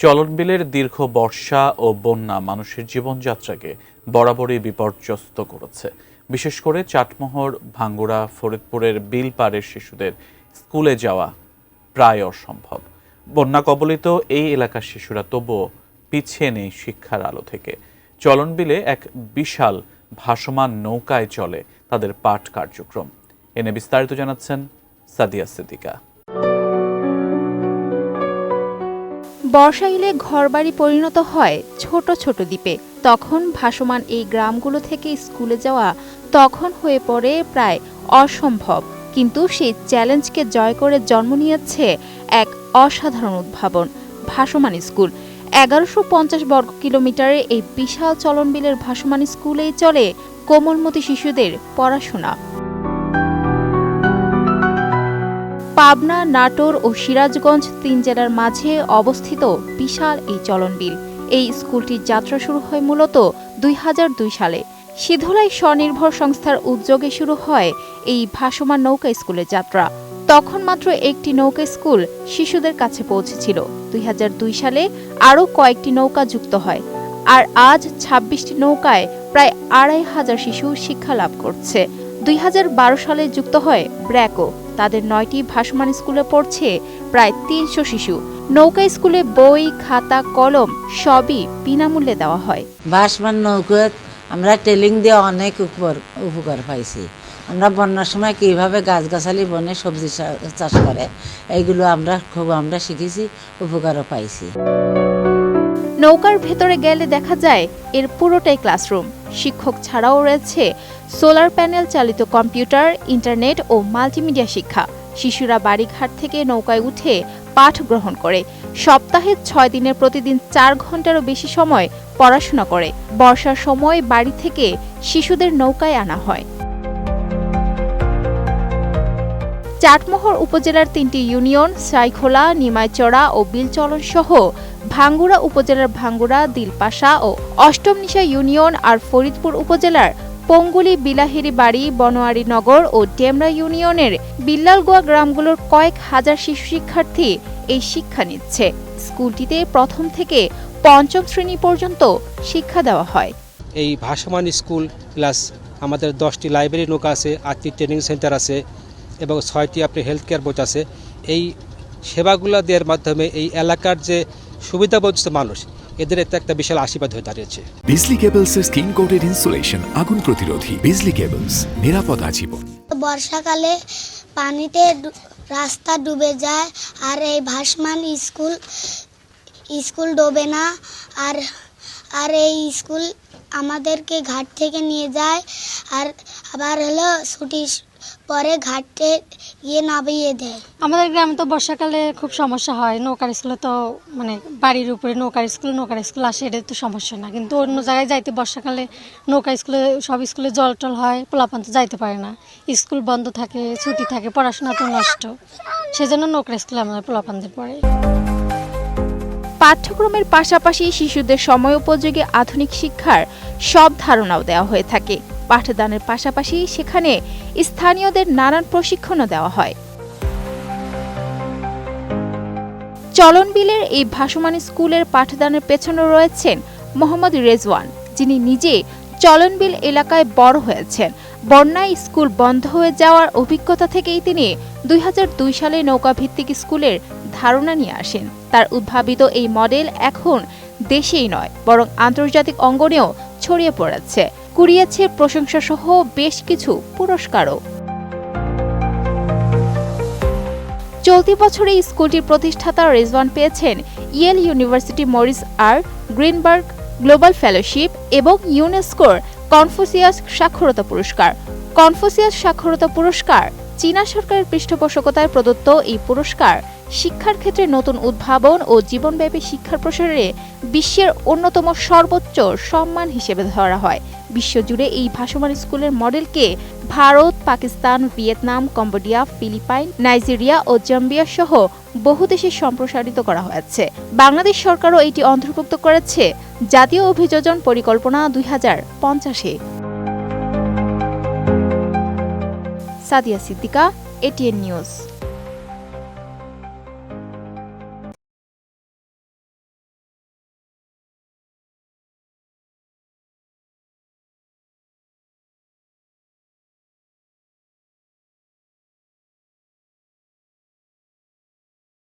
চলনবিলের দীর্ঘ বর্ষা ও বন্যা মানুষের জীবনযাত্রাকে বরাবরই বিপর্যস্ত করেছে। বিশেষ করে চাটমোহর, ভাঙ্গুড়া, ফরিদপুরের বিল পাড়ের শিশুদের স্কুলে যাওয়া প্রায় অসম্ভব। বন্যা কবলিত এই এলাকার শিশুরা তবুও পিছিয়ে নেই শিক্ষার আলো থেকে। চলনবিলে এক বিশাল ভাসমান নৌকায় চলে তাদের পাঠ কার্যক্রম। এনে বিস্তারিত জানাচ্ছেন সাদিয়া সিদ্দিকা। বর্ষা এলে ঘরবাড়ি পরিণত হয় ছোট ছোট দ্বীপে। তখন ভাসমান এই গ্রামগুলো থেকে স্কুলে যাওয়া তখন হয়ে পড়ে প্রায় অসম্ভব। কিন্তু সেই চ্যালেঞ্জকে জয় করে জন্ম নিয়েছে এক অসাধারণ উদ্ভাবন, ভাসমান স্কুল। ১১৫০ বর্গ কিলোমিটারের এই বিশাল চলনবিলের ভাসমান স্কুলেই চলে কোমলমতি শিশুদের পড়াশোনা। পাবনা, নাটোর ও সিরাজগঞ্জ ৩ জেলার মাঝে অবস্থিত বিশাল এই চলনবিল। এই স্কুলটির যাত্রা শুরু হয় মূলত ২০০২ সালে। সিধুলাই স্বনির্ভর সংস্থার উদ্যোগে শুরু হয় এই ভাসমান নৌকা স্কুলের যাত্রা। তখন মাত্র একটি নৌকা স্কুল শিশুদের কাছে পৌঁছেছিল। ২০০২ সালে আরও কয়েকটি নৌকা যুক্ত হয়। আর আজ ২৬টি নৌকায় প্রায় ২৫০০ শিশু শিক্ষা লাভ করছে। ২০১২ সালে যুক্ত হয় ব্র্যাকো। তাদের ৯টি ভাসমান স্কুলে পড়ছে প্রায় ৩০০ শিশু। নৌকা স্কুলে বই, খাতা, কলম সবই বিনামূল্যে দেওয়া হয়। ভাসমান নৌকাত আমরা ট্রেনিং দিয়ে অনেক উপকার পাইছি। আমরা বন্যার সময় কিভাবে গাছগাছালি বনে সবজি চাষ করে এইগুলো আমরা শিখেছি, উপকারও পাইছি। নৌকার ভেতরে গেলে দেখা যায় এর পুরোটাই ক্লাসরুম। শিক্ষক ছাড়াও রয়েছে সোলার প্যানেল চালিত কম্পিউটার, ইন্টারনেট ও মাল্টিমিডিয়া শিক্ষা। শিশুরা বাড়িঘাট থেকে নৌকায় উঠে পাঠ গ্রহণ করে। সপ্তাহে ৬ দিনের প্রতিদিন ৪ ঘন্টারও বেশি সময় পড়াশোনা করে। বর্ষার সময় বাড়ি থেকে শিশুদের নৌকায় আনা হয়। চাটমোহর উপজেলার ৩টি ইউনিয়ন সাইখোলা, নিমাইচড়া ও বিলচলন সহ ভাঙ্গুড়া উপজেলার ভাঙ্গুড়া, দিলপাশা ও অষ্টমনিশা ইউনিয়ন আর ফরিদপুর উপজেলার পঙ্গুলি, বিলাহিরি বাড়ি, বনোয়ারি নগর ও ডেমরা ইউনিয়নের বিল্লালগোয়া গ্রামগুলোর কয়েক হাজার শিশু শিক্ষার্থী এই শিক্ষা নিচ্ছে। স্কুলটিতে প্রথম থেকে পঞ্চম শ্রেণী পর্যন্ত শিক্ষা দেওয়া হয়। এই ভাসমান স্কুল প্লাস আমাদের 10টি লাইব্রেরি নৌকা আছে, 8টি ট্রেনিং সেন্টার আছে এবং 6টি হেলথ কেয়ার বোর্ড আছে। এই সেবাগুলো দেওয়ার মাধ্যমে এই এলাকার যে সুবিধাবঞ্চিত মানুষ এদের একটা বিশাল আশীর্বাদ হয়ে দাঁড়িয়েছে। বিজলি কেবলসের স্কিন কোটেড ইনসুলেশন আগুন প্রতিরোধী। বিজলি কেবলস, নিরাপদ আজীবন। বর্ষাকালে পানিতে রাস্তা ডুবে যায় আর এই ভাসমান স্কুল ডোবে না। আর এই স্কুল আমাদেরকে ঘাট থেকে নিয়ে যায় আর আবার ছুটির পরে ঘাটে গিয়ে নামিয়ে দেয়। আমাদের গ্রামে তো বর্ষাকালে খুব সমস্যা হয়। নৌকার স্কুলে তো বাড়ির উপরে নৌকার স্কুল আসে, এটা তো সমস্যা না। কিন্তু অন্য জায়গায় যাইতে বর্ষাকালে নৌকা স্কুলে সব স্কুলে জল টল হয়, পোলাপান তো যাইতে পারে না। স্কুল বন্ধ থাকে, ছুটি থাকে, পড়াশোনা তো নষ্ট। সেজন্য নৌকার স্কুলে আমাদের পোলাপানদের পড়ে। পাঠ্যক্রমের পাশাপাশি শিশুদের সময় উপযোগী আধুনিক শিক্ষার সব ধারণাও দেওয়া হয়ে থাকে। পাঠদানের পাশাপাশি সেখানে স্থানীয়দের নানান প্রশিক্ষণও দেওয়া হয়। চলনবিলের এই ভাসমান স্কুলের পাঠদানের পেছনে রয়েছেন মোহাম্মদ রেজওয়ান, যিনি নিজে চলনবিল এলাকায় বড় হয়েছেন। বন্যায় স্কুল বন্ধ হয়ে যাওয়ার অভিজ্ঞতা থেকেই তিনি ২০০২ সালে নৌকাভিত্তিক স্কুলের ধারণা নিয়ে আসেন। তার উদ্ভাবিত এই মডেল এখন দেশেই নয় বরং আন্তর্জাতিক অঙ্গনেও ছড়িয়ে পড়েছে, কুড়িয়েছে প্রশংসা সহ বেশ কিছু পুরস্কারও। চলতি বছরে স্কুলটির প্রতিষ্ঠাতা রেজওয়ান পেয়েছেন ইয়েল ইউনিভার্সিটি মরিস আর গ্রিনবার্গ গ্লোবাল ফেলোশিপ এবং ইউনেস্কোর কনফুসিয়াস সাক্ষরতা পুরস্কার। কনফুসিয়াস সাক্ষরতা পুরস্কার চীনা সরকারের পৃষ্ঠপোষকতায় প্রদত্ত এই পুরস্কার শিক্ষার ক্ষেত্রে নতুন উদ্ভাবন ও জীবনব্যাপী শিক্ষার প্রসারে বিশ্বের অন্যতম সর্বোচ্চ সম্মান হিসেবে ধরা হয়। বিশ্বজুড়ে এই ভাসমান স্কুলের মডেলকে Bharat, Pakistan, Vietnam, Cambodia, Philippines, Nigeria ও জাম্বিয়া সহ বহু দেশে সম্প্রসারিত করা হয়েছে। বাংলাদেশ সরকারও এটি অন্তর্ভুক্ত করেছে জাতীয় অভিযোজন পরিকল্পনা ২০৫০-এ। Sadia Siddika, ATN news.